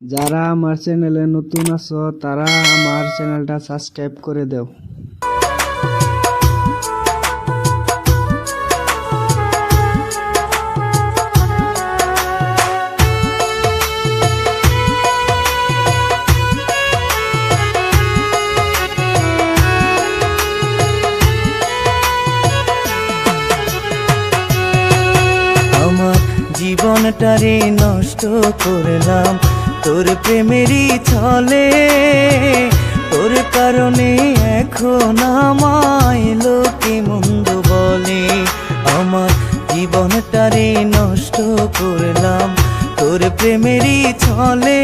যারা আমার চ্যানেলে নতুন আছো তারা আমার চ্যানেলটা সাবস্ক্রাইব করে দাও। আমার জীবনটারে নষ্ট করলাম তোর প্রেমেরই ছলে, তোর কারণে এখন আমায় লোকে মন্দ বলে। আমার জীবনটারে নষ্ট করলাম তোর প্রেমেরই ছলে,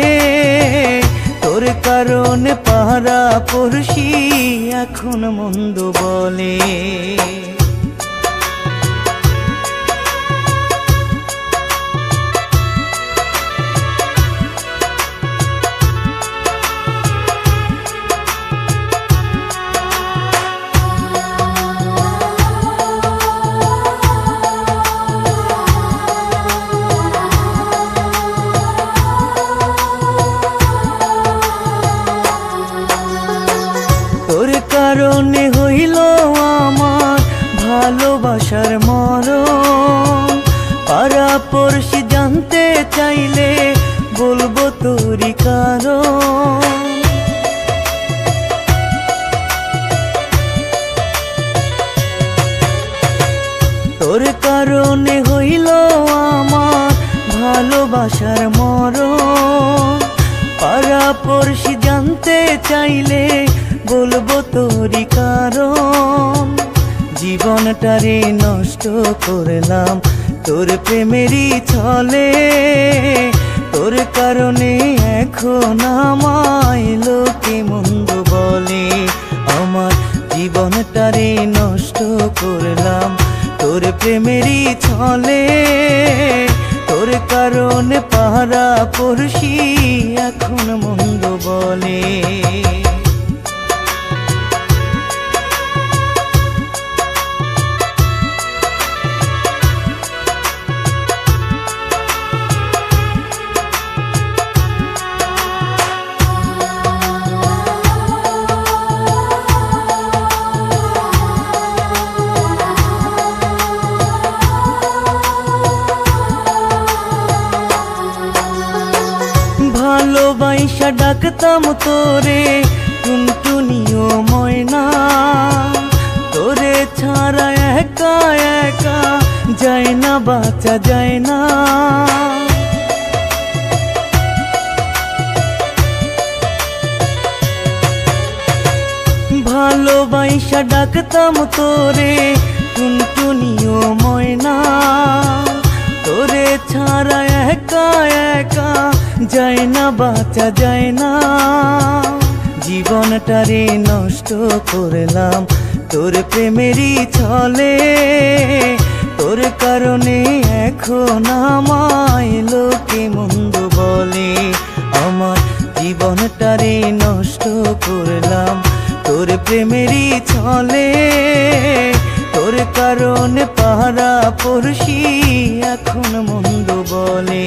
তোর কারণে পাড়া পড়শি এখন মন্দ বলে। তোর কারণে হইল আমার ভালোবাসার মরণ, পাড়া পড়শি জানতে চাইলে বলবো তোরই কারণ। তোর কারণে হইল আমার ভালোবাসার মরণ, পাড়া পড়শি জানতে চাইলে বলবো তোরই কারণ। জীবনটারে নষ্ট করলাম তোর প্রেমেরই ছলে, তোর কারণে এখন আমায় লোকে মন্দ বলে। আমার জীবনটারে নষ্ট করলাম তোর প্রেমেরই ছলে, তোর কারণে পাড়া পড়শি এখন মন্দ বলে। ভালোবাসা ডাকতাম তোরে টুনটুনিও ময়না, তোরে ছাড়া একা একা যায় না বাঁচা যায় না। ভালোবাসা ডাকতাম তোরে টুনটুনিও ময়না, তোরে ছাড়া একা একা যায় না বাঁচা যায় না। জীবনটারে নষ্ট করলাম তোর প্রেমেরই ছলে, তোর কারণে এখন আমায় লোকে মন্দ বলে। আমার জীবনটারে নষ্ট করলাম তোর প্রেমেরই ছলে, তোর কারণে পাড়া পড়শি এখন মন্দ বলে।